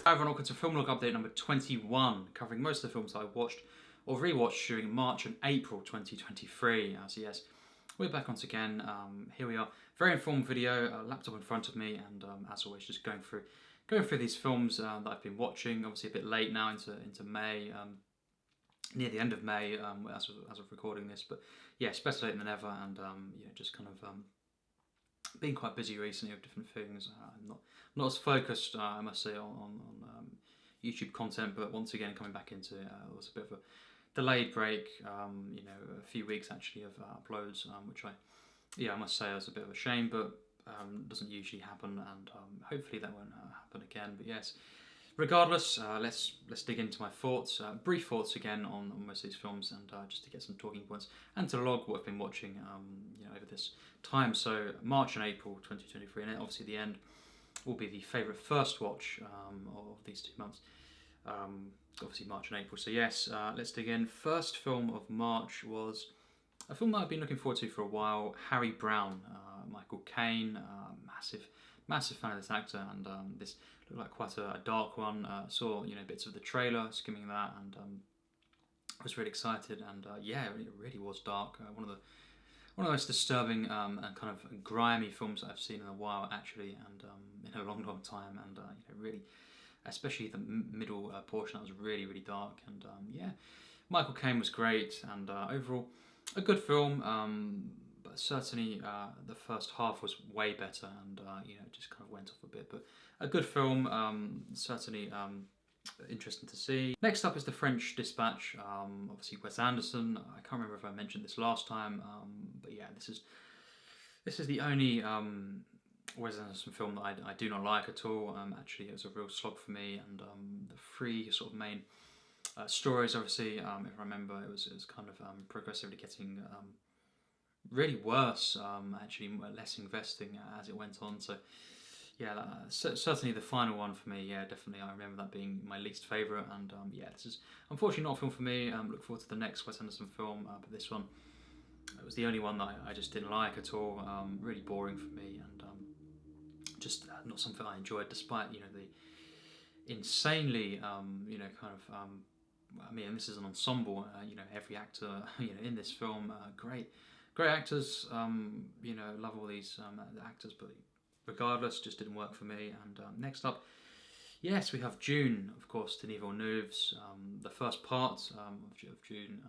Hi everyone, welcome to Film Log Update number 21, covering most of the films that I watched or rewatched during March and April 2023. So yes, we're back once again. Here we are, very informed video, laptop in front of me, and as always, just going through these films that I've been watching. Obviously, a bit late now into May, near the end of May, as of recording this. But yeah, it's better late than never, and yeah, just kind of been quite busy recently with different things. Not as focused, I must say, on YouTube content, but once again coming back into it was a bit of a delayed break. You know, a few weeks actually of uploads, which I must say is a bit of a shame, but doesn't usually happen, and hopefully that won't happen again. But yes, regardless, let's dig into my thoughts, brief thoughts again on most of these films, and just to get some talking points and to log what I've been watching, you know, over this time. So March and April 2023, and obviously the end will be the favourite first watch of these 2 months. Obviously March and April. So yes, let's dig in. First film of March was a film that I've been looking forward to for a while. Harry Brown, Michael Caine. Massive fan of this actor, and this looked like quite a dark one. Saw bits of the trailer, skimming that, and was really excited. And yeah, it really was dark. One of the most disturbing and kind of grimy films that I've seen in a while, actually, and in a long time. And really, especially the middle portion, that was really dark. And yeah, Michael Caine was great, and overall a good film. But certainly the first half was way better, and it just kind of went off a bit. But a good film, certainly interesting to see. Next up is The French Dispatch. Obviously Wes Anderson. I can't remember if I mentioned this last time, but yeah, this is the only Wes Anderson film that I do not like at all. Actually, it was a real slog for me, and the three sort of main stories, obviously, if I remember, it was kind of progressively getting really worse, actually less investing as it went on. So yeah, certainly the final one for me. Yeah, definitely, I remember that being my least favourite. And yeah, this is unfortunately not a film for me. Look forward to the next Wes Anderson film, but this one, it was the only one that I just didn't like at all. Really boring for me, and just not something I enjoyed, despite the insanely kind of I mean, this is an ensemble. Every actor in this film, great actors. Love all these actors, but regardless, just didn't work for me. And next up, yes, we have June, of course, Denis Villeneuve's the first part of June.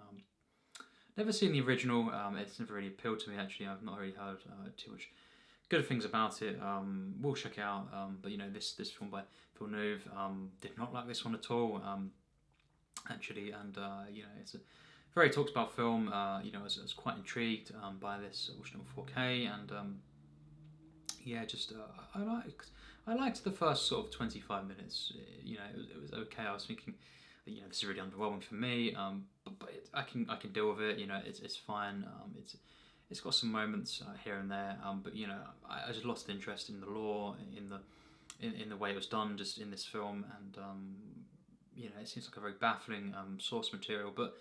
Never seen the original. It's never really appealed to me, actually. I've not really heard too much good things about it. We'll check it out. But this film by Villeneuve, did not like this one at all. Actually, and it's a very talked about film. I was quite intrigued by this, watching it on 4K, and yeah, just I liked the first sort of 25 minutes. It was okay. I was thinking, this is really underwhelming for me, but I can deal with it. It's fine. It's got some moments here and there, but I just lost interest in the lore, in the way it was done, just in this film, and it seems like a very baffling source material. But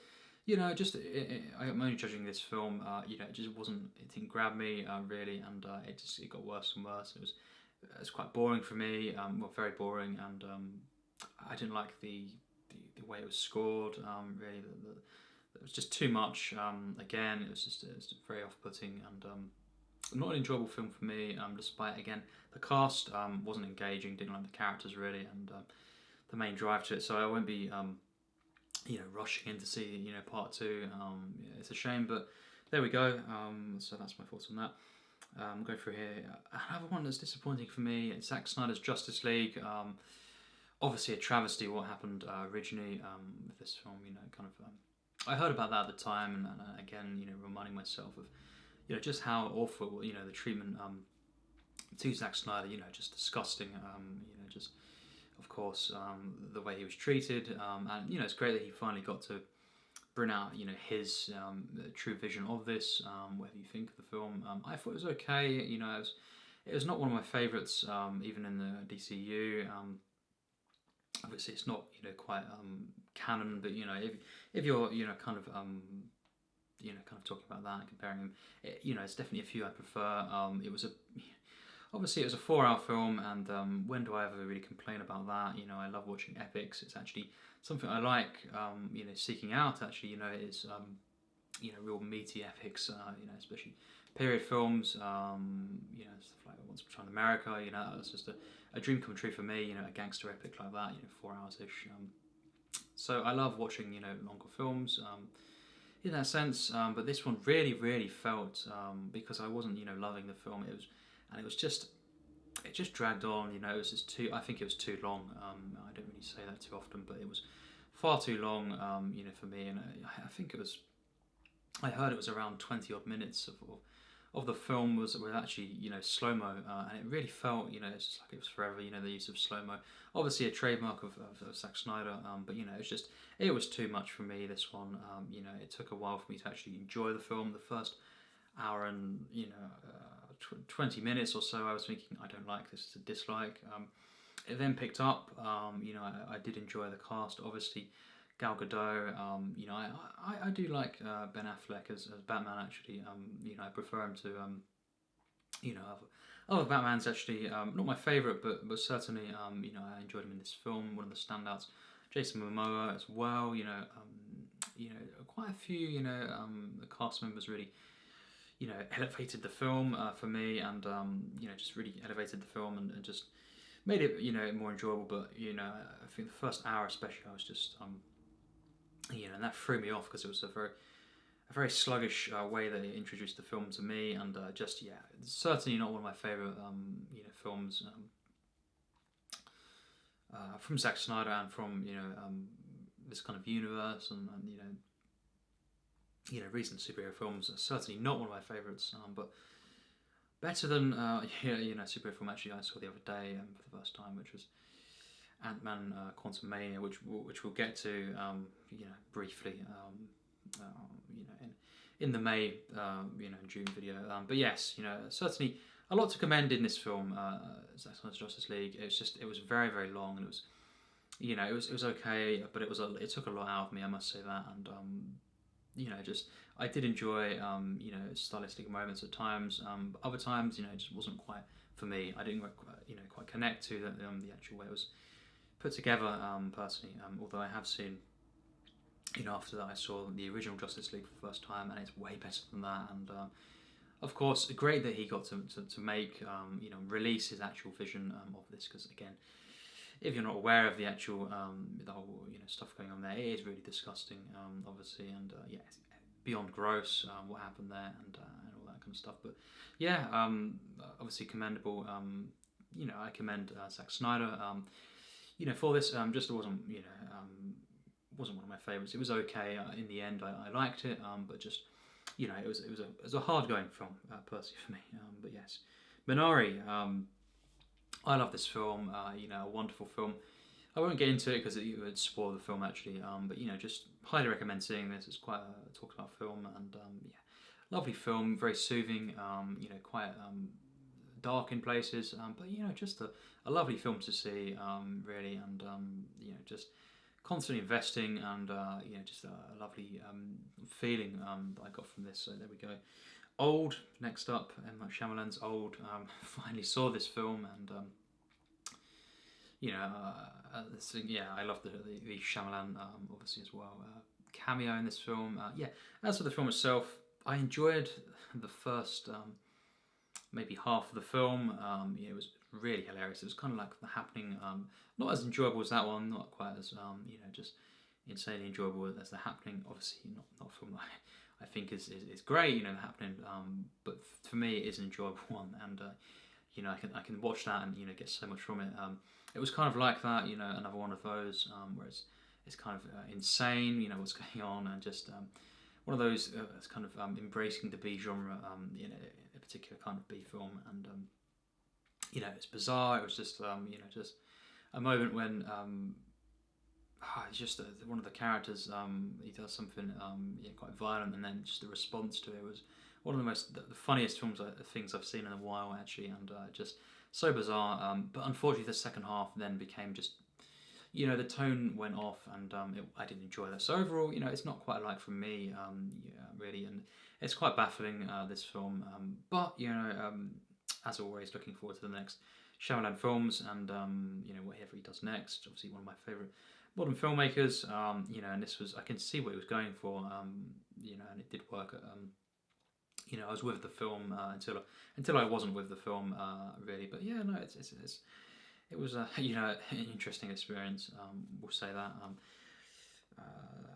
I'm only judging this film. It just wasn't. It didn't grab me really, and it got worse and worse. It was quite boring for me. Well, very boring, and I didn't like the way it was scored. Really, it was just too much. Again, it was very off-putting, and not an enjoyable film for me. Despite, again, the cast wasn't engaging. Didn't like the characters really, and the main drive to it. So I won't be rushing in to see part two. It's a shame, but there we go. So that's my thoughts on that. Go through here. Another one that's disappointing for me, it's Zack Snyder's Justice League. Obviously a travesty what happened originally with this film. I heard about that at the time, and again, reminding myself of just how awful the treatment to Zack Snyder. Just disgusting. Just of course the way he was treated, and it's great that he finally got to bring out his true vision of this. Whatever you think of the film, I thought it was okay. It was not one of my favourites, even in the DCU. Obviously, it's not quite canon, but if you're kind of talking about that and comparing them, it's definitely a few I prefer. It was obviously it was a 4-hour film, and when do I ever really complain about that? You know, I love watching epics. It's actually something I like, you know, seeking out. Actually, you know, is you know, real meaty epics. You know, especially period films. You know, stuff like Once Upon a Time in America. You know, that's just a dream come true for me. You know, a gangster epic like that. You know, 4 hours ish. So I love watching, you know, longer films. In that sense, but this one really felt, because I wasn't, you know, loving the film. It was just, it just dragged on. You know, it was just too. I think it was too long. I don't really say that too often, but it was far too long. You know, for me, and I think it was. I heard it was around 20 odd minutes of the film was actually, you know, slow mo, and it really felt, you know, it's just like it was forever. You know, the use of slow mo, obviously a trademark of Zack Snyder, but you know, it was too much for me. This one, you know, it took a while for me to actually enjoy the film. The first hour and, you know, 20 minutes or so, I was thinking, I don't like this. It's a dislike. It then picked up. You know, I did enjoy the cast, obviously. Gal Gadot, you know, I do like Ben Affleck as Batman, actually. You know, I prefer him to, you know, other Batman's actually, not my favourite, but certainly, you know, I enjoyed him in this film, one of the standouts. Jason Momoa as well, you know, quite a few, you know, the cast members really, you know, elevated the film for me, and, you know, just really elevated the film and just made it, you know, more enjoyable. But, you know, I think the first hour especially, I was just, you know, and that threw me off because it was a very sluggish way that it introduced the film to me, and just, yeah, it's certainly not one of my favourite you know, films from Zack Snyder and from, you know, this kind of universe, and you know, recent superhero films are certainly not one of my favourites, but better than yeah, you know, superhero film actually I saw the other day for the first time, which was Ant-Man Quantumania, which we'll get to, you know, briefly, you know, in the May, you know, June video. But yes, you know, certainly a lot to commend in this film, Zack Snyder's Justice League. It was very long, and it was, you know, it was okay, but it took a lot out of me, I must say that, and you know, just I did enjoy, you know, stylistic moments at times. But other times, you know, it just wasn't quite for me. I didn't, you know, quite connect to the actual way it was put together, personally, although I have seen, you know, after that I saw the original Justice League for the first time, and it's way better than that, and of course, great that he got to make, you know, release his actual vision of this, because again, if you're not aware of the actual, the whole, you know, stuff going on there, it is really disgusting, obviously, and yeah, it's beyond gross, what happened there, and all that kind of stuff, but yeah, obviously commendable, you know, I commend Zack Snyder, you know, for this, just wasn't, you know, wasn't one of my favourites. It was okay in the end. I liked it, but just, you know, it was a hard going film, personally for me. But yes, Minari. I love this film. You know, a wonderful film. I won't get into it because it would spoil the film, actually. But you know, just highly recommend seeing this. It's quite a talked about film, and yeah, lovely film, very soothing. You know, quite dark in places, but you know, just a lovely film to see, really, and you know, just constantly investing, and you know, just a lovely feeling that I got from this. So there we go. Old, next up, M. Night Shyamalan's Old. Finally saw this film, and you know, yeah, I love the Shyamalan, obviously, as well. Cameo in this film. Yeah, as for the film itself, I enjoyed the first maybe half of the film. Yeah, it was really hilarious. It was kind of like The Happening, not as enjoyable as that one, not quite as you know, just insanely enjoyable as The Happening. Obviously, not a film that I think is great, you know, The Happening, but for me it is an enjoyable one, and you know, I can watch that and, you know, get so much from it. It was kind of like that, you know, another one of those where it's kind of insane, you know, what's going on, and just one of those it's kind of embracing the B genre, in a particular kind of B film, and you know, it's bizarre. It was just you know, just a moment when it's just one of the characters, he does something yeah, quite violent, and then just the response to it was one of the funniest things I've seen in a while, actually, and just so bizarre. But unfortunately, the second half then became just, you know, the tone went off, and I didn't enjoy that. So overall, you know, it's not quite like from me, yeah, really, and it's quite baffling, this film. But you know, as always, looking forward to the next Shyamalan films and whatever he does next. Obviously, one of my favourite modern filmmakers. And this was, I can see what he was going for. And it did work. I was with the film until I wasn't with the film really. But yeah, no, it was a an interesting experience. We'll say that.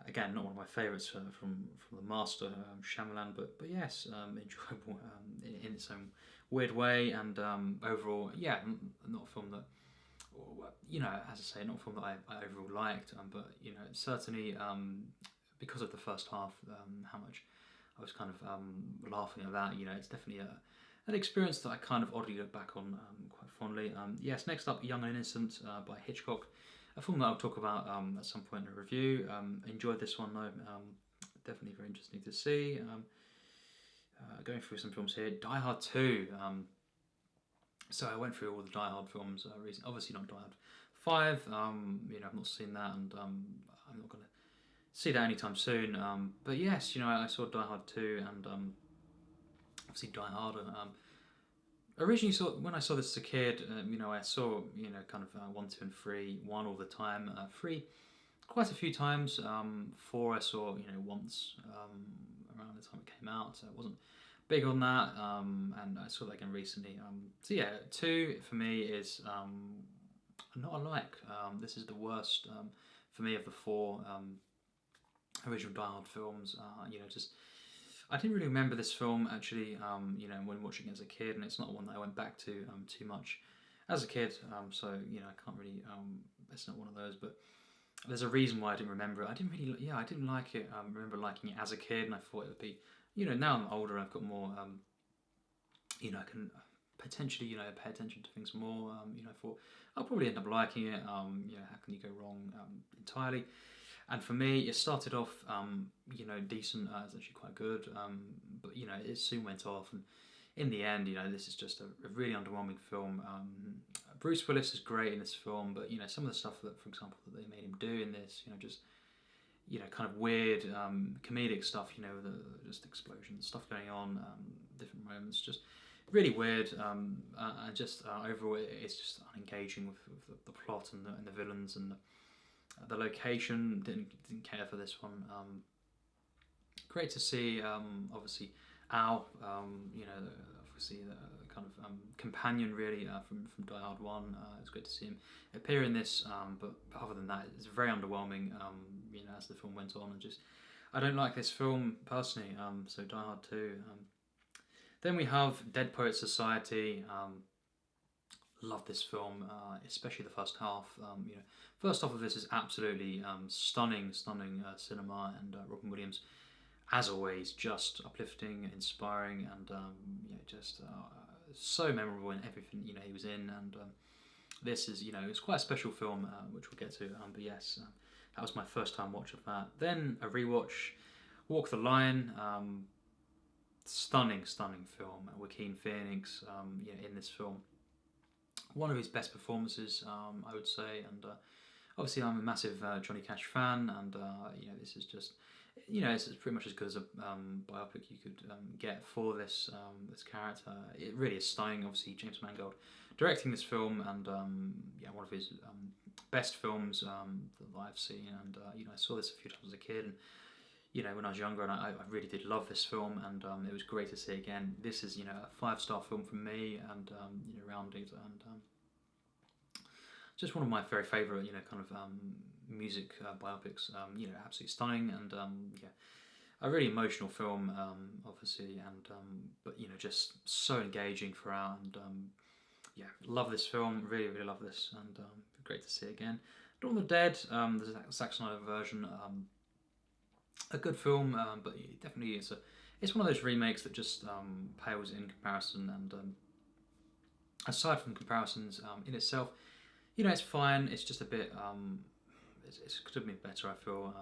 Again, not one of my favourites from the master Shyamalan, but yes, enjoyable in its own weird way, and overall, yeah, not a film that, as I say, not a film that I overall liked, but certainly because of the first half, how much I was kind of laughing at that. It's definitely an experience that I kind of oddly look back on quite fondly. Yes, next up, Young and Innocent by Hitchcock. A film that I'll talk about at some point in a review. Enjoyed this one though. Definitely very interesting to see. Going through some films here. Die Hard 2. So I went through all the Die Hard films recently. Obviously not Die Hard 5. I've not seen that, and I'm not going to see that anytime soon. But yes, I saw Die Hard 2, and obviously Die Hard. Originally, when I saw this as a kid, I saw kind of 1, 2, and 3, 1 all the time. 3 quite a few times. 4 I saw once around the time it came out, so it wasn't big on that. And I saw that again recently. So yeah, 2 for me is not alike. This is the worst for me of the 4 original Die Hard films. Just. I didn't really remember this film actually, when watching it as a kid, and it's not one that I went back to too much as a kid. So I can't really. It's not one of those, but there's a reason why I didn't remember it. I didn't like it. I remember liking it as a kid, and I thought it would be. Now I'm older, and I've got more. I can potentially pay attention to things more. I thought I'll probably end up liking it. How can you go wrong entirely? And for me, it started off, decent. It's actually quite good, but it soon went off. And in the end, this is just a really underwhelming film. Bruce Willis is great in this film, but some of the stuff that, for example, that they made him do in this, just kind of weird comedic stuff. Just explosions, stuff going on, different moments, just really weird. And just overall, it's just unengaging with the plot and the villains and the location. Didn't care for this one. Great to see, obviously, Al. Obviously the kind of companion really from Die Hard 1. It's great to see him appear in this. But other than that, it's very underwhelming. As the film went on, and just I don't like this film personally. So Die Hard 2. Then we have Dead Poets Society. Love this film, especially the first half. First half of this is absolutely stunning cinema, and Robin Williams, as always, just uplifting, inspiring, and just so memorable in everything he was in. And this is it's quite a special film, which we'll get to. But yes, that was my first time watch of that. Then a rewatch, Walk the Line. Stunning film. Joaquin Phoenix, in this film. One of his best performances, I would say, and obviously I'm a massive Johnny Cash fan, and this is just, it's pretty much as good as a biopic you could get for this character. It really is stunning. Obviously James Mangold directing this film, and one of his best films that I've seen, and I saw this a few times as a kid, and when I was younger, and I really did love this film, and it was great to see again. This is a 5-star film from me, and rounded, and just one of my very favourite kind of music biopics. Absolutely stunning, and a really emotional film, obviously, and but just so engaging throughout, and love this film. Really love this, and great to see it again. Dawn of the Dead, the Zack Snyder version. A good film, but definitely it's one of those remakes that just pales in comparison, and aside from comparisons in itself, it's fine. It's just a bit it could have been better, I feel.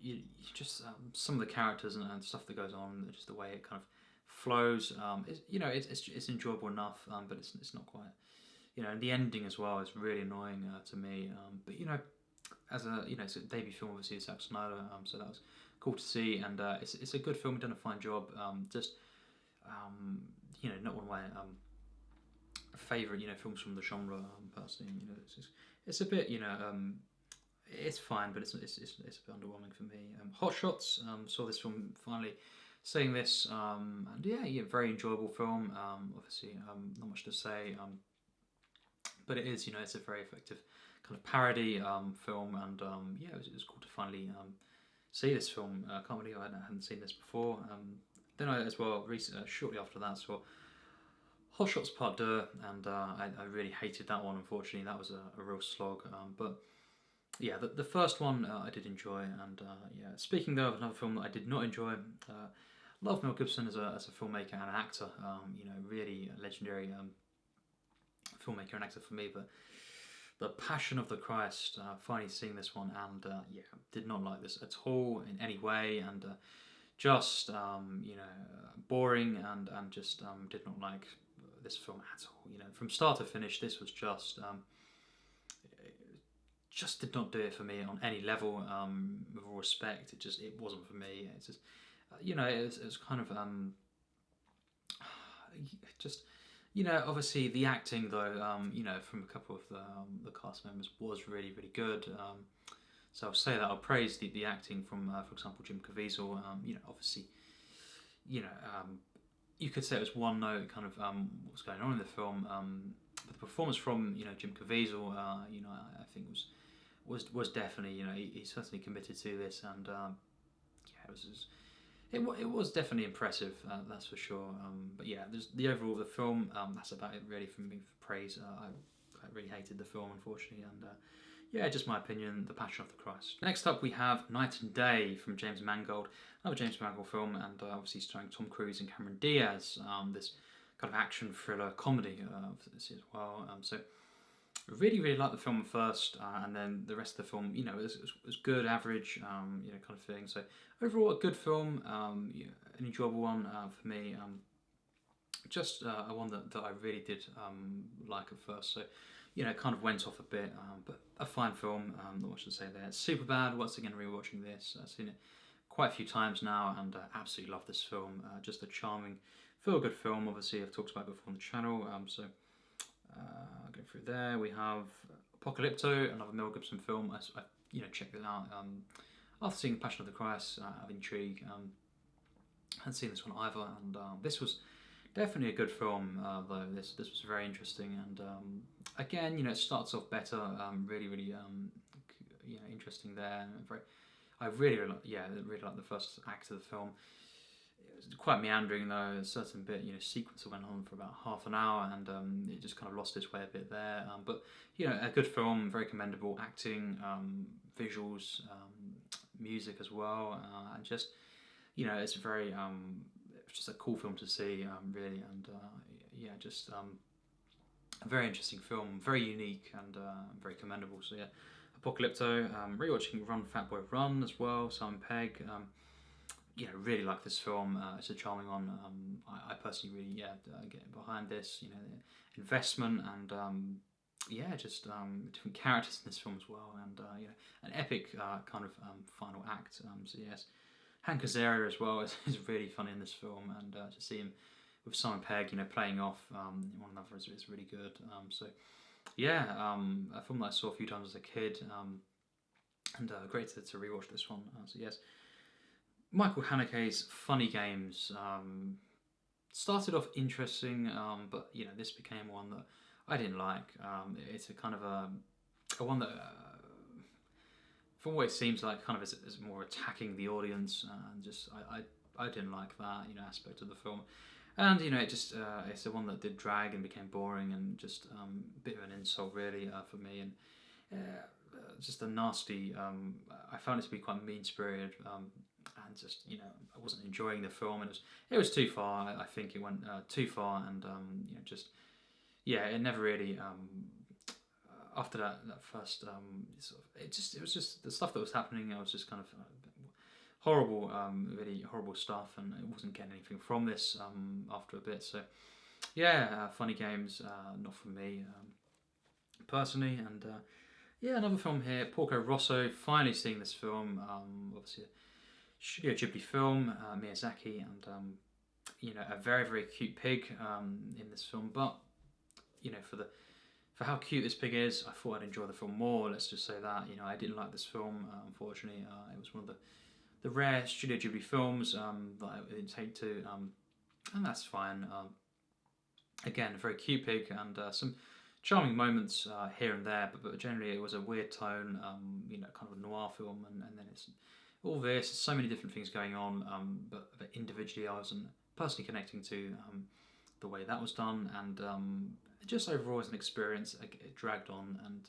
You just some of the characters and stuff that goes on, just the way it kind of flows. It's enjoyable enough, but it's not quite. And the ending as well is really annoying to me. But as a it's a debut film, obviously, Zack Snyder, so that was cool to see, and it's a good film. He's done a fine job. Just not one of my favourite films from the genre. Personally, it's a bit it's fine, but it's a bit underwhelming for me. Hot Shots, saw this film finally, seeing this, and yeah, very enjoyable film. Obviously, not much to say, but it is, it's a very effective kind of parody film, and yeah, it was cool to finally see this film. I can't believe I hadn't seen this before. Then I as well shortly after that saw Hot Shots Part 2, and I really hated that one. Unfortunately, that was a real slog. But yeah, the first one I did enjoy, and yeah. Speaking though of another film that I did not enjoy, love Mel Gibson as a filmmaker and an actor. Really legendary filmmaker and actor for me. But The Passion of the Christ, finally seeing this one, and yeah, did not like this at all in any way, and just boring, and just did not like this film at all. From start to finish, this was just did not do it for me on any level. With all respect, it wasn't for me. It's just it was kind of just obviously the acting though, from a couple of the cast members was really really good. So I'll say that I'll praise the acting from, for example, Jim Caviezel. Obviously, you could say it was one note kind of what's going on in the film. But the performance from Jim Caviezel, I think was definitely he certainly committed to this, and yeah, it was definitely impressive, that's for sure. But yeah, the overall the film, that's about it really from me for praise. I really hated the film, unfortunately, and yeah, just my opinion, The Passion of the Christ. Next up we have Night and Day from James Mangold, another James Mangold film, and obviously starring Tom Cruise and Cameron Diaz. This kind of action thriller comedy as well. So really really liked the film at first, and then the rest of the film, was good, average, kind of thing. So overall, a good film, an enjoyable one for me. Just a one that I really did like at first. So it kind of went off a bit, but a fine film. Not much to say there. Superbad. Once again, rewatching this. I've seen it quite a few times now, and absolutely love this film. Just a charming, feel-good film. Obviously, I've talked about it before on the channel. So. Go through there. We have Apocalypto, another Mel Gibson film. I checked it out after seeing Passion of the Christ, out of intrigue. Hadn't seen this one either, and this was definitely a good film. Though this was very interesting, and again, it starts off better. Really, really, interesting there. I really like the first act of the film. It was quite meandering though. A certain bit, sequence that went on for about half an hour, and it just kind of lost its way a bit there. But a good film, very commendable acting, visuals, music as well, and just it's very it's just a cool film to see, really, and yeah, just a very interesting film, very unique, and very commendable. So yeah, Apocalypto. Rewatching Run Fat Boy Run as well. Simon Pegg. Really like this film. It's a charming one. I personally really get behind this. The investment, and just different characters in this film as well, and an epic kind of final act. So yes, Hank Azaria as well is really funny in this film, and to see him with Simon Pegg, playing off one another is really good. So yeah, a film that I saw a few times as a kid, and great to rewatch this one. So yes. Michael Haneke's Funny Games started off interesting, but this became one that I didn't like. It's a kind of a one that, from what it seems like, kind of is more attacking the audience, and just I didn't like that aspect of the film, and it just it's the one that did drag and became boring, and just a bit of an insult really for me, and just a nasty. I found it to be quite mean-spirited. And just I wasn't enjoying the film, and it was too far. I think it went too far, and it never really. After that first it was just the stuff that was happening. I was just kind of horrible, really horrible stuff, and I wasn't getting anything from this after a bit. So yeah, Funny Games, not for me personally, and another film here, Porco Rosso. Finally seeing this film, obviously. Studio Ghibli film, Miyazaki, and a very, very cute pig in this film, but for how cute this pig is, I thought I'd enjoy the film more. Let's just say that. I didn't like this film. Unfortunately, it was one of the rare Studio Ghibli films that I didn't take to, and that's fine. Again, a very cute pig and some charming moments here and there, but generally it was a weird tone. Kind of a noir film, and then it's all this. So many different things going on, but individually, I wasn't personally connecting to the way that was done, and just overall as an experience, it dragged on, and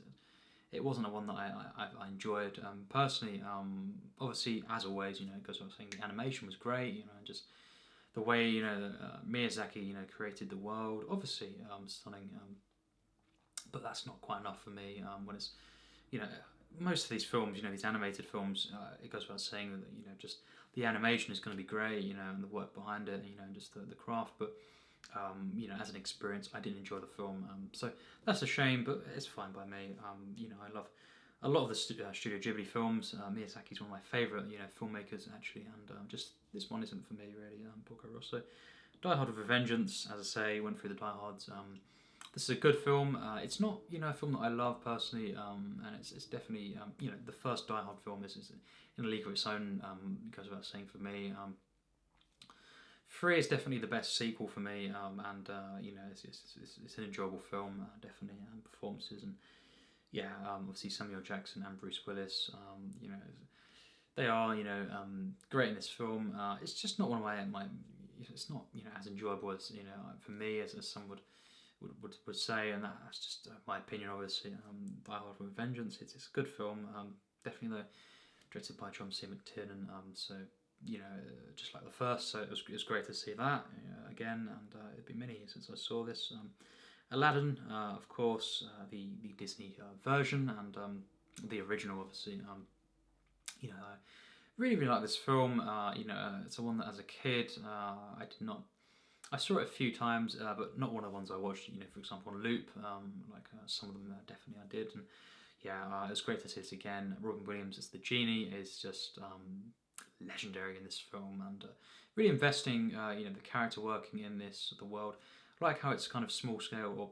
it wasn't a one that I enjoyed personally. Obviously, as always, it goes without saying, the animation was great, and just the way Miyazaki created the world, obviously stunning. But that's not quite enough for me. When it's most of these films, these animated films, it goes without saying that just the animation is going to be great, and the work behind it, and just the craft, but. As an experience, I didn't enjoy the film, so that's a shame, but it's fine by me. I love a lot of the Studio Ghibli films. Miyazaki's one of my favourite, filmmakers actually, and just this one isn't for me really. Porco Rosso, Die Hard with a Vengeance, as I say, went through the Die Hards. This is a good film. It's not a film that I love personally, and it's definitely the first Die Hard film is in a league of its own. Goes without saying for me. 3 is definitely the best sequel for me, and it's an enjoyable film, definitely, and performances, and obviously Samuel Jackson and Bruce Willis, they are great in this film. It's just not one of my it's not as enjoyable as for me as some would say, and that's just my opinion. Obviously, Die Hard with Vengeance, it's a good film, definitely though, directed by John C. McTiernan, so. Just like the first, so it was great to see that again, and it'd been many years since I saw this. Aladdin, of course, the Disney version, and the original, obviously. I really like this film. It's a one that as a kid I did not. I saw it a few times, but not one of the ones I watched. For example, on loop. Some of them definitely I did, and it was great to see it again. Robin Williams as the genie is just. Legendary in this film, and really investing the character working in the world. I like how it's kind of small scale, or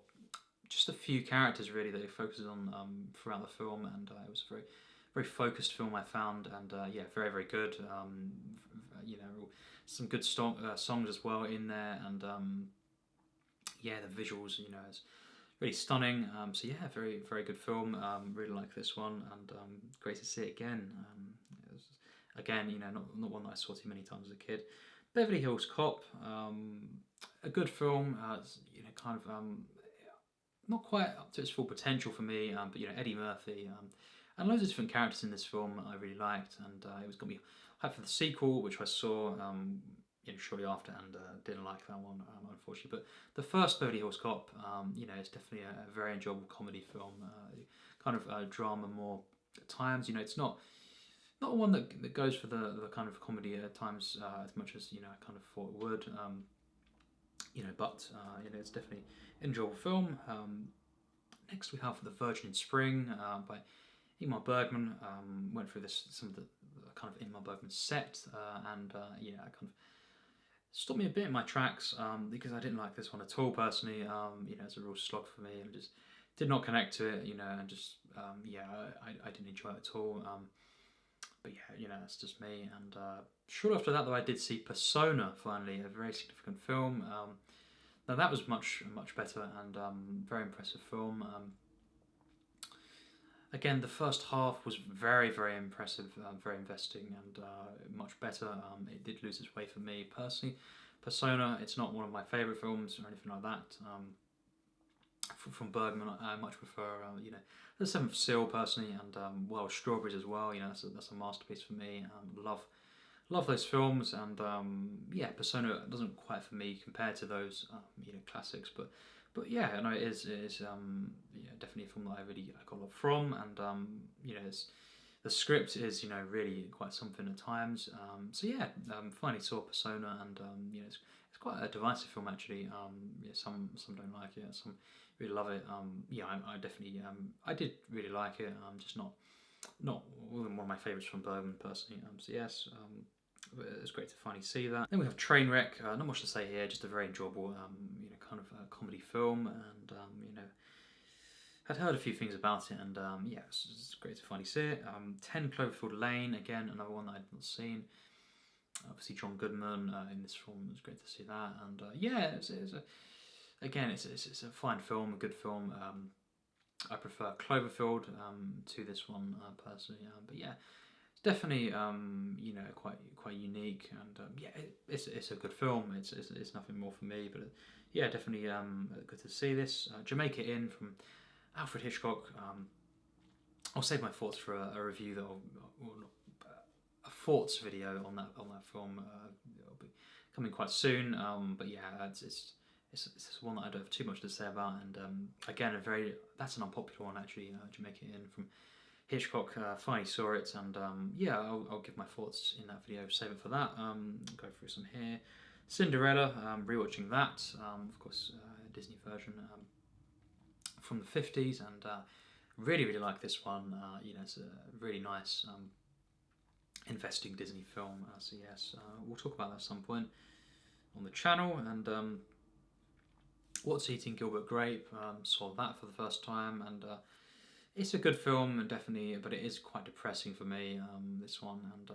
just a few characters really that it focuses on throughout the film, and it was a very, very focused film I found, and very, very good. Some good songs as well in there, and the visuals is really stunning. Very, very good film. Really like this one, and great to see it again. Again, not one that I saw too many times as a kid. Beverly Hills Cop, a good film. Kind of not quite up to its full potential for me, but Eddie Murphy and loads of different characters in this film I really liked, and it was got me hyped for the sequel, which I saw shortly after, and didn't like that one, unfortunately. But the first Beverly Hills Cop, it's definitely a very enjoyable comedy film, kind of drama more at times. It's not one that goes for the kind of comedy at times as much as I kind of thought it would. But it's definitely an enjoyable film. Next we have The Virgin in Spring by Ingmar Bergman. Went through some of the kind of Ingmar Bergman set, and kind of stopped me a bit in my tracks because I didn't like this one at all personally. It's a real slog for me, and just did not connect to it. And just I didn't enjoy it at all. But that's just me. And shortly after that, though, I did see Persona, finally, a very significant film. Now that was much better, and very impressive film. Again, the first half was very, very impressive, very investing, and much better. It did lose its way for me personally. Persona, it's not one of my favourite films or anything like that. From Bergman, I much prefer The Seventh Seal personally, and Wild Strawberries as well. That's a masterpiece for me. Love those films, and Persona doesn't quite for me compare to those classics, but it is definitely a film that I really got a lot from, and the script is really quite something at times. Finally saw Persona, and it's quite a divisive film actually. Some don't like it, some really love it. I definitely I did really like it. Just not one of my favourites from Bergman personally. It's great to finally see that. Then we have Trainwreck. Not much to say here, just a very enjoyable, kind of comedy film, and I'd heard a few things about it, and yeah, it's great to finally see it. 10 Cloverfield Lane, again, another one that I'd not seen. Obviously, John Goodman in this film, it was great to see that, and yeah, it's a fine film, a good film. I prefer Cloverfield to this one personally, but yeah, it's definitely quite unique, and yeah, it's a good film. It's nothing more for me, but yeah, definitely good to see this. Jamaica Inn from Alfred Hitchcock. I'll save my thoughts for a review that a thoughts video on that film. It'll be coming quite soon. But yeah, it's one that I don't have too much to say about, and again, that's an unpopular one actually. Jamaica Inn from Hitchcock. Finally saw it, and yeah, I'll give my thoughts in that video. Save it for that. Go through some here. Cinderella. Rewatching that. Of course, Disney version. From the 50s, and really like this one. It's a really nice investing Disney film. So yes, we'll talk about that at some point on the channel. And What's Eating Gilbert Grape? Saw that for the first time, and it's a good film, definitely, but it is quite depressing for me. This one, and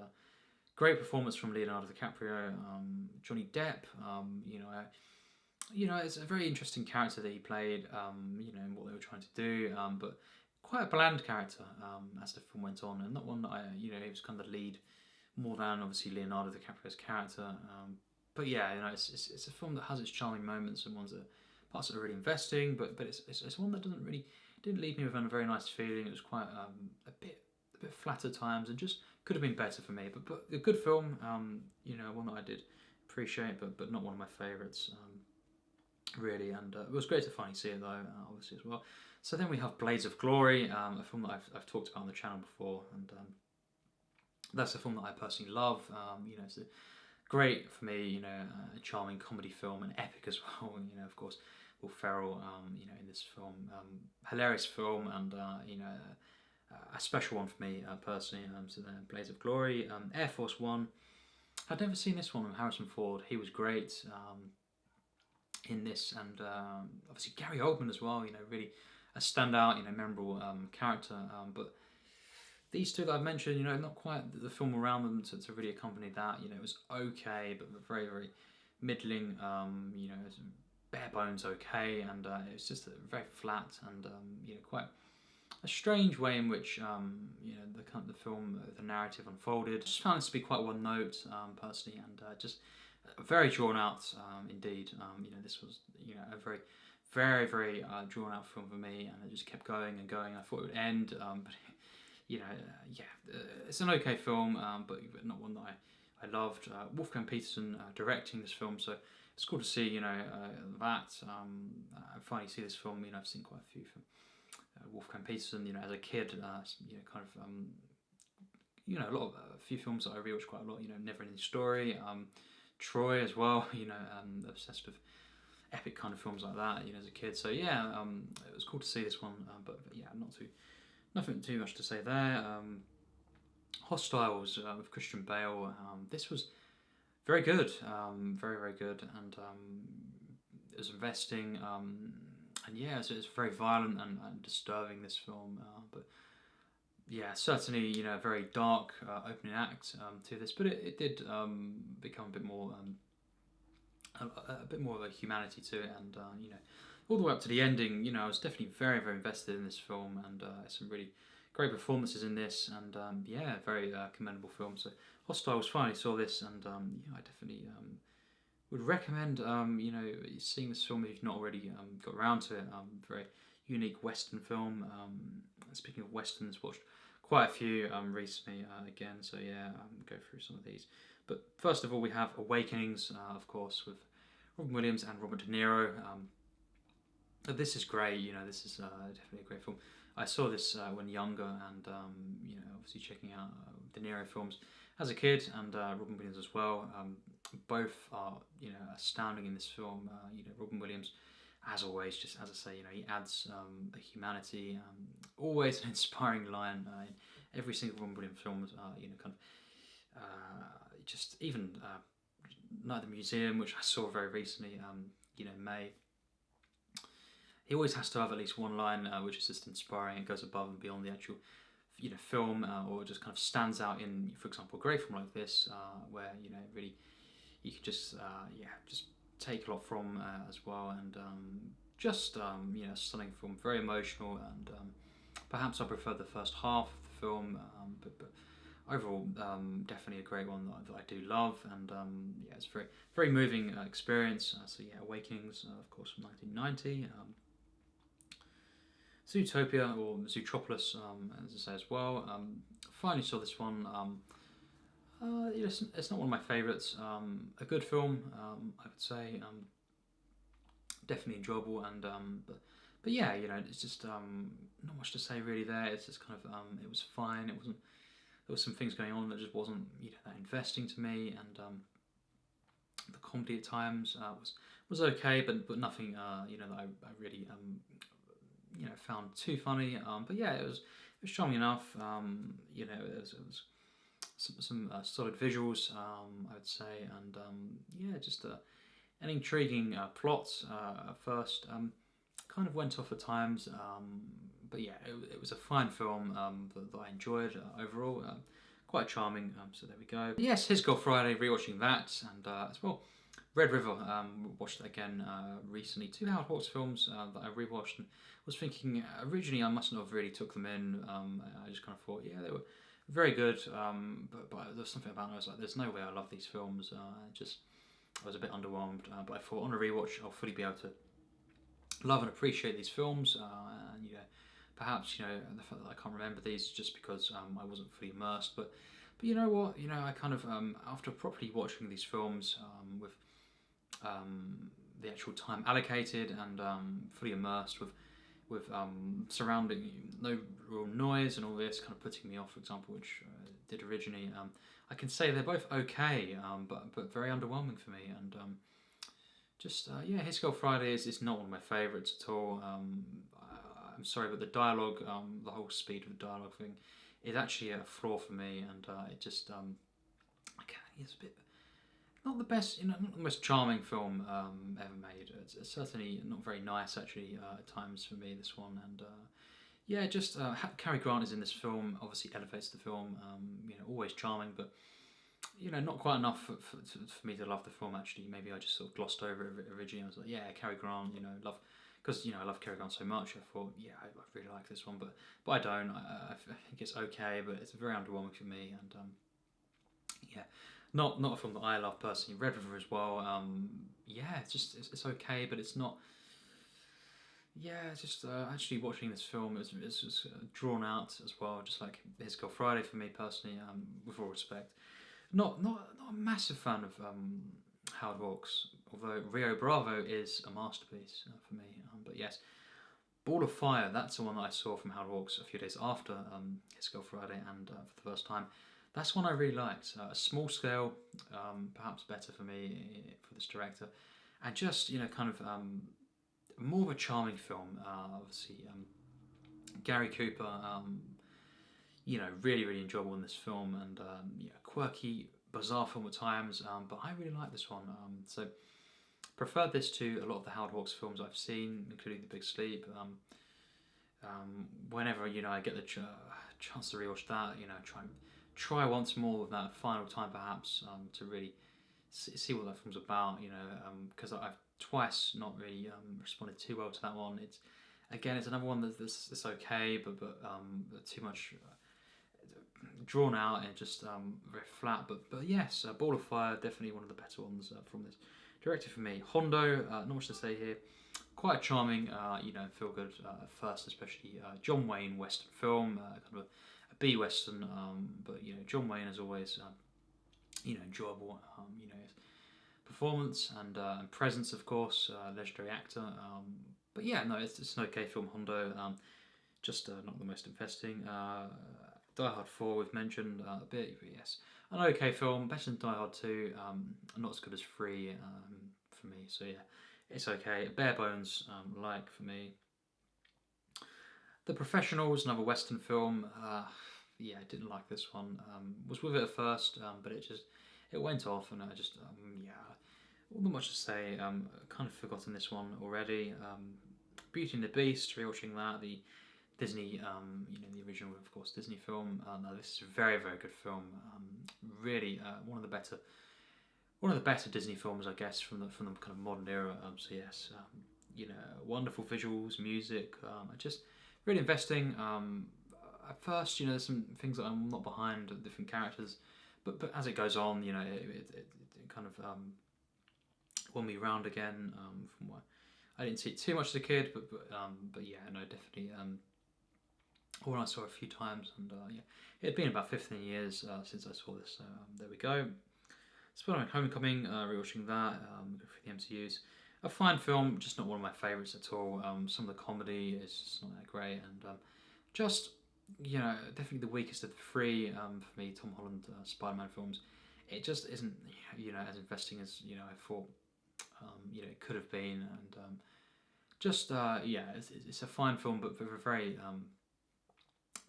great performance from Leonardo DiCaprio, Johnny Depp. It's a very interesting character that he played, and what they were trying to do, but quite a bland character as the film went on, and not one that he was kind of the lead more than obviously Leonardo DiCaprio's character. But yeah, it's a film that has its charming moments and parts that are really investing, but it's one that didn't leave me with a very nice feeling. It was quite a bit flat at times, and just could have been better for me. But a good film, one that I did appreciate, but not one of my favourites. Really, and it was great to finally see it though, obviously as well. So then we have Blades of Glory, a film that I've talked about on the channel before, and that's a film that I personally love. It's great for me, a charming comedy film, and epic as well. Of course, Will Ferrell, in this film, hilarious film, and a special one for me personally. So then Blades of Glory, Air Force One. I'd never seen this one with Harrison Ford. He was great. In this, and obviously Gary Oldman as well, really a standout, memorable character, but these two that I've mentioned, not quite the film around them to really accompany that. It was okay, but very, very middling, it's bare bones okay, and it was just very flat, and quite a strange way in which the film, the narrative unfolded. Just found this to be quite one note personally, and just very drawn out indeed. This was a very, very, very drawn out film for me, and it just kept going and going. I thought it would end, but it's an okay film, but not one that I loved. Wolfgang Petersen directing this film, so it's cool to see that. I finally see this film. I've seen quite a few from Wolfgang Petersen. As a kid, a few films that I rewatched quite a lot. Never Ending Story. Troy as well, obsessed with epic kind of films like that, as a kid. So yeah, it was cool to see this one, but yeah, nothing too much to say there. Hostiles with Christian Bale. This was very good, very, very good, and it was investing, and yeah, so it's very violent and disturbing, this film, but yeah, certainly, a very dark opening act to this, but it did become a bit more of a humanity to it, and all the way up to the ending. I was definitely very, very invested in this film, and some really great performances in this, and yeah, very commendable film. So Hostiles, finally saw this, and I definitely would recommend seeing this film if you've not already got around to it. Very unique Western film. Speaking of Westerns, watched quite a few recently again, so yeah, go through some of these. But first of all, we have Awakenings, of course, with Robin Williams and Robert De Niro. This is great, this is definitely a great film. I saw this when younger, and obviously checking out De Niro films as a kid, and Robin Williams as well. Both are astounding in this film. Robin Williams, as always, just as I say, he adds a humanity. Always an inspiring line in every single Robin Williams film. just even Night at the Museum, which I saw very recently, May. He always has to have at least one line which is just inspiring and goes above and beyond the actual film, or just kind of stands out in, for example, a great film like this, where really you can just just take a lot from as well, and stunning film, very emotional, and perhaps I prefer the first half of the film, but overall, definitely a great one that I do love, and it's a very, very moving experience. So yeah, Awakenings, of course, from 1990. Zootopia, or Zootropolis, as I say as well. Finally saw this one. It's not one of my favourites. A good film, I would say. Definitely enjoyable, and but yeah, it's just not much to say really there. It's just kind of it was fine. It wasn't. There was some things going on that just wasn't that investing to me, and the comedy at times was okay, but nothing that I really found too funny. But yeah, it was charming enough. It was some solid visuals, I would say, and just an intriguing plot at first. Kind of went off at times, but yeah, it was a fine film that I enjoyed overall. Quite charming, so there we go. Yes, His Girl Friday, rewatching that, and as well, Red River, watched that again recently. 2 Howard Hawks films that I rewatched, and was thinking originally I mustn't have really took them in. I just kind of thought, yeah, they were very good, but there was something about it. I was like, there's no way I love these films. I was a bit underwhelmed, but I thought on a rewatch I'll fully be able to love and appreciate these films, and perhaps the fact that I can't remember these just because I wasn't fully immersed. But you know what? I kind of after properly watching these films with the actual time allocated and fully immersed with surrounding no real noise and all this kind of putting me off, for example, which did originally. I can say they're both okay, but very underwhelming for me, and His Girl Friday is not one of my favourites at all. I'm sorry, but the dialogue, the whole speed of the dialogue thing, is actually a flaw for me, and it just it's a bit not the best, not the most charming film ever made. It's certainly not very nice actually at times for me, this one, and Cary Grant is in this film, obviously elevates the film. Always charming, but not quite enough for me to love the film. Actually, maybe I just sort of glossed over it originally. I was like, yeah, Cary Grant, love, because I love Cary Grant so much. I thought, yeah, I really like this one, but I don't. I think it's okay, but it's very underwhelming for me, and not a film that I love personally. Red River as well. It's okay, but it's not. Yeah, it's just actually watching this film is drawn out as well, just like His Girl Friday for me personally. With all respect, not a massive fan of Howard Hawks, although Rio Bravo is a masterpiece for me. But yes, Ball of Fire, that's the one that I saw from Howard Hawks a few days after His Girl Friday, and for the first time. That's one I really liked. A small scale, perhaps better for me for this director, and just kind of more of a charming film. Obviously, Gary Cooper, really really enjoyable in this film, and quirky, bizarre film at times. But I really like this one. So preferred this to a lot of the Howard Hawks films I've seen, including The Big Sleep. Whenever I get the chance to rewatch that, try once more with that final time perhaps, to really see what that film's about, because I've twice not really responded too well to that one. It's another one that's okay, but too much drawn out and just very flat. But yes, Ball of Fire, definitely one of the better ones from this director for me. Hondo, not much to say here. Quite charming, feel good first, especially John Wayne Western film, kind of a B Western, but John Wayne is always enjoyable. His performance and presence, of course, legendary actor. But yeah, no, it's an okay film. Hondo, just not the most investing. Die Hard 4 we've mentioned a bit, but yes, an okay film, better than Die Hard 2, not as good as 3 for me. So yeah, it's okay. Bare bones like for me. The Professionals, another Western film. I didn't like this one. Was with it at first, but it it went off, and I just yeah, not much to say. Kind of forgotten this one already. Beauty and the Beast, rewatching that, the Disney, the original, of course, Disney film. No, this is a very, very good film. Really, one of the better Disney films, I guess, from the kind of modern era. So yes, wonderful visuals, music, just really investing. At first, there's some things that I'm not behind, different characters, but as it goes on, it kind of won me round again. From what I didn't see it too much as a kid, but yeah, no, definitely. One I saw a few times, and yeah, it had been about 15 years since I saw this. So there we go. Spider-Man: Homecoming, rewatching that, for the MCU's. A fine film, just not one of my favourites at all. Some of the comedy is just not that great, and just definitely the weakest of the three for me. Tom Holland Spider-Man films. It just isn't as investing as I thought it could have been, and yeah, it's a fine film, but very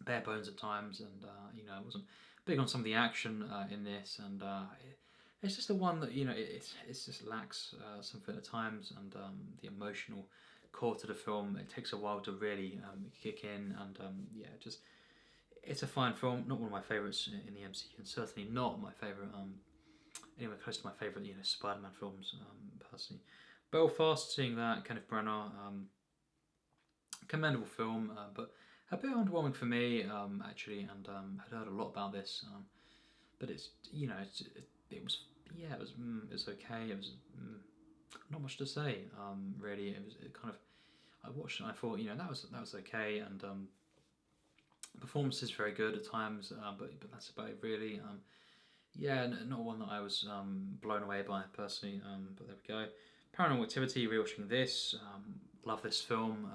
bare bones at times, and I wasn't big on some of the action in this, and it's just the one that it just lacks something at times, and the emotional core to the film, it takes a while to really kick in, and yeah, just it's a fine film, not one of my favourites in the MCU, and certainly not my favourite anywhere close to my favourite Spider-Man films personally. Belfast, seeing that, Kenneth Branagh, commendable film, but a bit underwhelming for me actually, and I'd heard a lot about this, but it's it was okay. It was not much to say really. It kind of, I watched it and I thought that was okay, and performance is very good at times, but that's about it really. Yeah, not one that I was blown away by personally, but there we go. Paranormal Activity, rewatching this, love this film,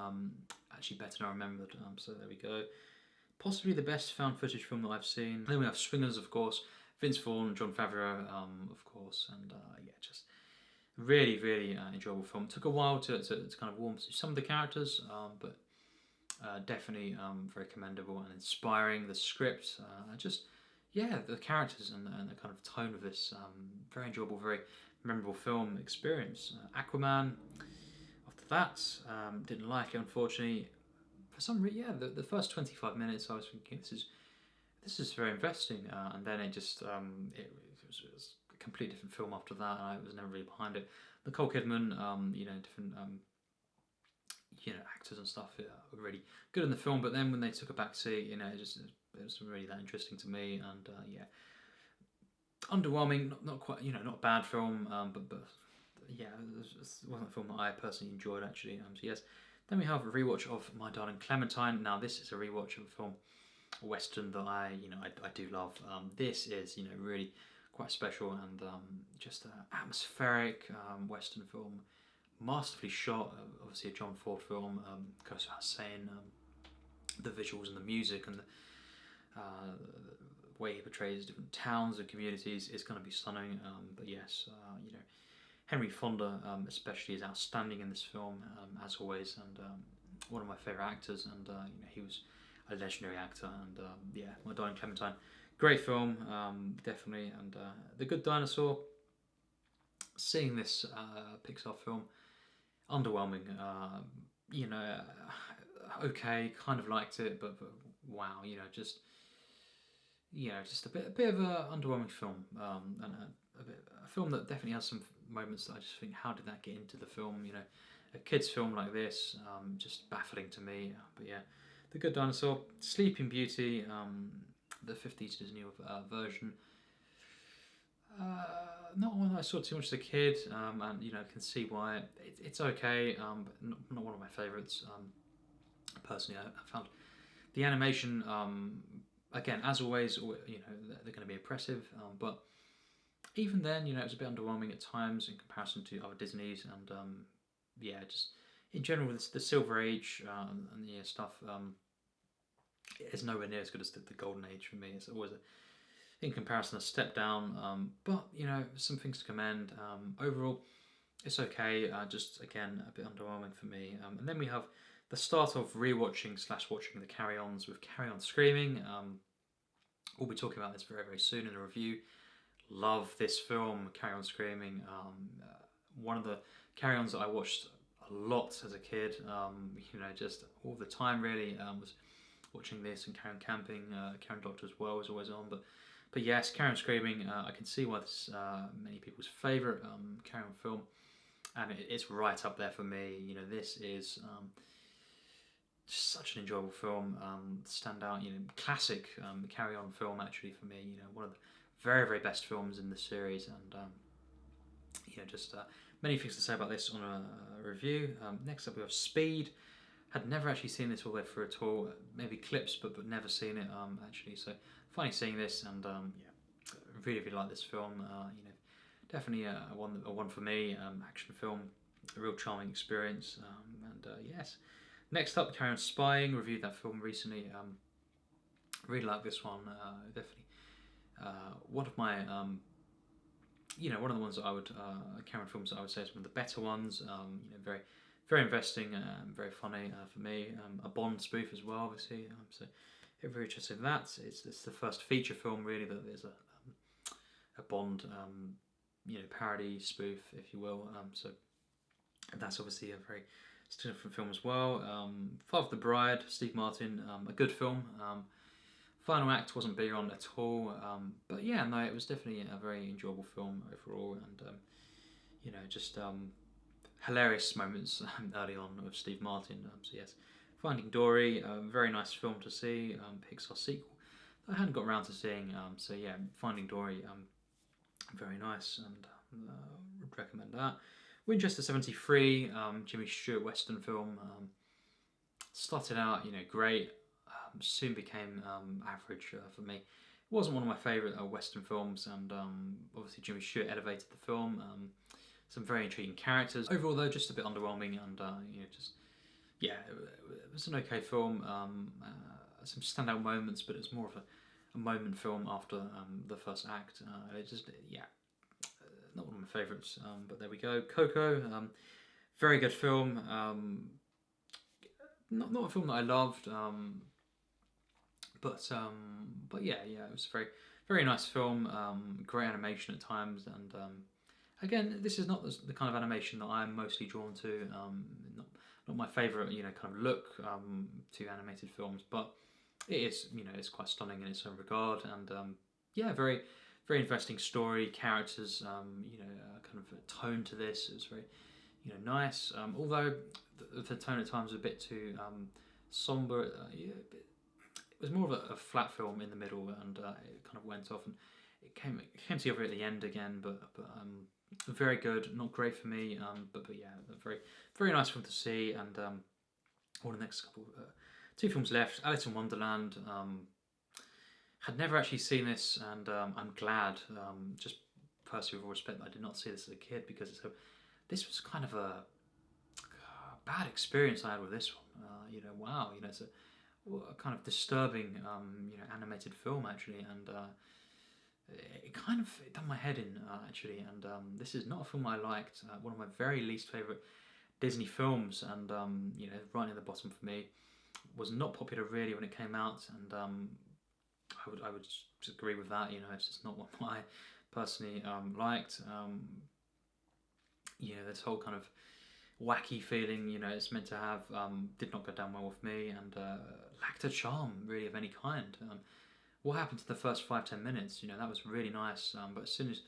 actually better than I remembered, so there we go. Possibly the best found footage film that I've seen. Then we have Swingers, of course, Vince Vaughn, Jon Favreau, of course, and yeah, just really, really enjoyable film. Took a while to kind of warm to some of the characters, but definitely very commendable and inspiring. The script, yeah, the characters and the kind of tone of this, very enjoyable, very memorable film experience. Aquaman, after that, didn't like it, unfortunately. For some reason, yeah, the first 25 minutes I was thinking this is very investing, and then it just it was a completely different film after that, and I was never really behind it. Nicole Kidman, different actors and stuff were really good in the film, but then when they took a back seat, it wasn't really that interesting to me, and yeah, underwhelming. Not quite, not a bad film, but yeah, it wasn't a film that I personally enjoyed actually. So yes, then we have a rewatch of My Darling Clementine. Now this is a rewatch of a film, a western that I do love. This is really quite special, and just an atmospheric western film, masterfully shot. Obviously a John Ford film, goes without saying. The visuals and the music and the way he portrays different towns and communities is going to be stunning. But yes, Henry Fonda especially is outstanding in this film, as always, and one of my favourite actors, and he was a legendary actor, and yeah, My Darling Clementine, great film, definitely. And The Good Dinosaur, seeing this Pixar film, underwhelming, okay, kind of liked it, but wow, just a bit of a underwhelming film, and a film that definitely has some moments that I just think, how did that get into the film? A kids' film like this, just baffling to me. But yeah, The Good Dinosaur, Sleeping Beauty, the 50s Disney version. Not one I saw too much as a kid, and can see why. It's okay, but not one of my favourites. Personally, I found the animation, again, as always, they're going to be impressive, but even then, it was a bit underwhelming at times in comparison to other Disneys, and yeah, just in general, the Silver Age and the stuff is nowhere near as good as the Golden Age for me. It's always in comparison a step down, but some things to commend. Overall, it's okay. Just again, a bit underwhelming for me. And then we have the start of rewatching / watching the Carry-Ons with Carry On Screaming. We'll be talking about this very, very soon in a review. love this film, Carry On Screaming. One of the carry-ons that I watched a lot as a kid, just all the time really, was watching this, and Carry On Camping, Carry On Doctor as well was always on, but yes, Carry On Screaming, I can see why this is many people's favourite Carry On film, and it's right up there for me. This is just such an enjoyable film, standout, classic Carry On film actually for me, one of the very, very best films in the series, and many things to say about this on a review. Next up we have Speed. Had never actually seen this all the way through at all, maybe clips, but never seen it actually, so finally seeing this, and really, really like this film. Definitely a one for me, action film, a real charming experience, and yes. Next up, Carry On Spying. Reviewed that film recently. Really like this one. Definitely one of my, one of the ones that I would Carry On films that I would say is one of the better ones. Very, very investing, very funny for me. A Bond spoof as well, obviously. So if you're interested in that, it's the first feature film really that there's a Bond, parody spoof, if you will. So that's obviously a very different film as well. Father of the Bride, Steve Martin, a good film. Final Act wasn't big on at all, but yeah, no, it was definitely a very enjoyable film overall, and just hilarious moments early on with Steve Martin. So yes, Finding Dory, a very nice film to see. Pixar sequel that I hadn't got around to seeing. So yeah, Finding Dory, very nice, and would recommend that. Winchester 73, Jimmy Stewart Western film. Started out, great. Soon became average for me. It wasn't one of my favourite Western films, and obviously Jimmy Stewart elevated the film. Some very intriguing characters. Overall, though, just a bit underwhelming, and it was an okay film. Some standout moments, but it's more of a moment film after the first act. Not one of my favourites, but there we go. Coco, very good film. Not a film that I loved, but yeah, it was a very, very nice film. Great animation at times, and again, this is not the kind of animation that I'm mostly drawn to. Not my favourite, kind of look to animated films, but it is, it's quite stunning in its own regard, and very, very interesting story, characters, kind of a tone to this. It was very, nice. Although the tone at times was a bit too somber. It was more of a flat film in the middle, and it kind of went off, and it came together at the end again. But very good. Not great for me. But yeah, a very, very nice film to see. And the next couple, two films left. Alice in Wonderland. Had never actually seen this, and I'm glad, just personally with all respect, that I did not see this as a kid, because this was kind of a bad experience I had with this one. Wow, it's a kind of disturbing, animated film actually, and it kind of done my head in actually, and this is not a film I liked. One of my very least favourite Disney films, and right in the bottom for me. Was not popular really when it came out, and I would just agree with that. It's just not what I personally liked. This whole kind of wacky feeling, it's meant to have, did not go down well with me, and lacked a charm really of any kind. What happened to the first 5-10 minutes? That was really nice, but as soon as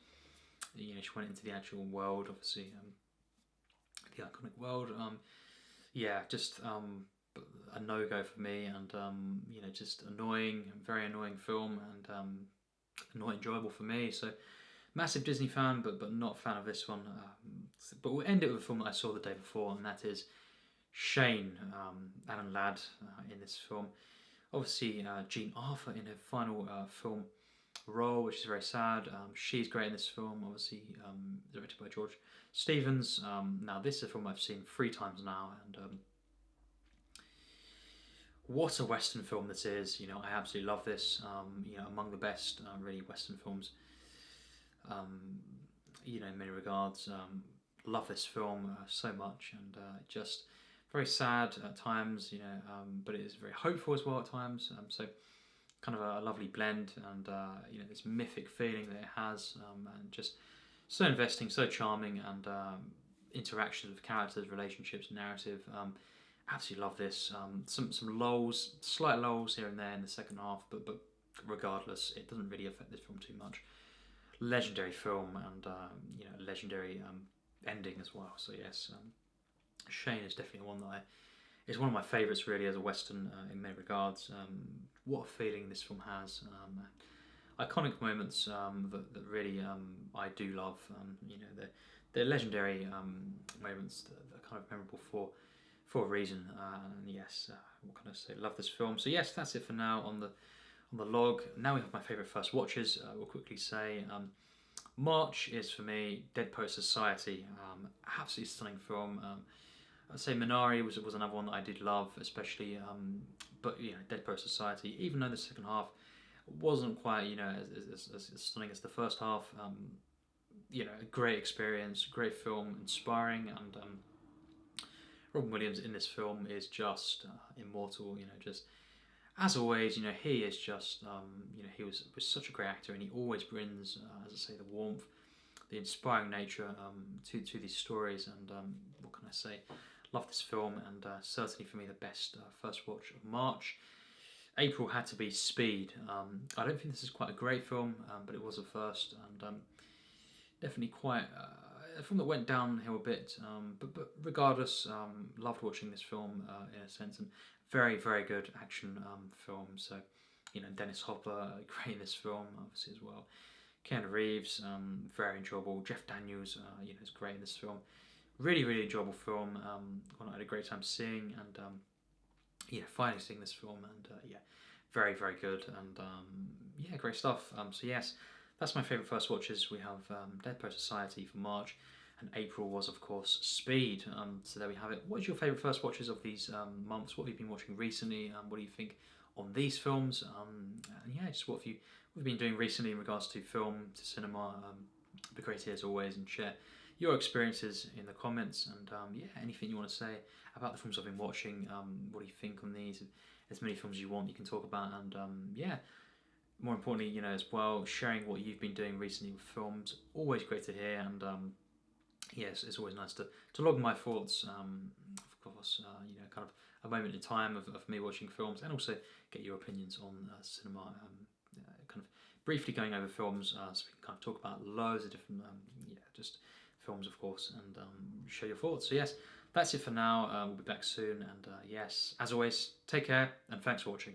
she went into the actual world, obviously, the iconic world, just a no-go for me, and just annoying, very annoying film, and not enjoyable for me. So massive Disney fan, but not a fan of this one. But we'll end it with a film that I saw the day before, and that is Shane, Alan Ladd in this film. Obviously Jean Arthur in her final film role, which is very sad. She's great in this film, obviously directed by George Stevens. Now this is a film I've seen 3 times now, and what a Western film this is. I absolutely love this. Among the best really Western films, in many regards. Love this film so much, and just very sad at times, but it is very hopeful as well at times. So kind of a lovely blend, and this mythic feeling that it has, and just so investing, so charming, and interactions with characters, relationships, narrative. Absolutely love this. Some lulls, slight lulls here and there in the second half, but regardless, it doesn't really affect this film too much. Legendary film, and legendary ending as well. So yes, Shane is definitely one that is one of my favourites really as a western in many regards. What a feeling this film has. Iconic moments that really I do love. They're legendary moments that are kind of memorable for a reason. And yes, what can I say? Love this film. So yes, that's it for now on the log. Now we have my favourite first watches. We'll quickly say March is for me Dead Poet Society. Absolutely stunning film. I'd say Minari was another one that I did love, especially. But Dead Poet Society, even though the second half wasn't quite as stunning as the first half. A great experience, great film, inspiring, and Robin Williams in this film is just immortal. Just as always, he is just he was such a great actor, and he always brings, as I say, the warmth, the inspiring nature to these stories. And what can I say? Love this film, and certainly for me the best first watch of March. April had to be Speed. I don't think this is quite a great film, but it was a first, and definitely quite a film that went downhill a bit. But regardless, loved watching this film in a sense, and very very good action film. So Dennis Hopper, great in this film obviously as well. Keanu Reeves, very enjoyable. Jeff Daniels, is great in this film. Really, really enjoyable film. One I had a great time seeing, and finally seeing this film, and very, very good, and great stuff. So yes, that's my favourite first watches. We have Dead Poet Society for March, and April was of course Speed. So there we have it. What is your favourite first watches of these months? What have you been watching recently? What do you think on these films? And just what have you been doing recently in regards to film, to cinema? Be great here as always, and share your experiences in the comments, and anything you want to say about the films I've been watching. What do you think on these? As many films as you want, you can talk about, and more importantly, as well, sharing what you've been doing recently with films. Always great to hear, and yes, it's always nice to log my thoughts. Of course, kind of a moment in time of me watching films, and also get your opinions on cinema. Kind of briefly going over films, so we can kind of talk about loads of different, just films, of course, and share your thoughts. So yes, that's it for now. We'll be back soon, and yes, as always, take care, and thanks for watching.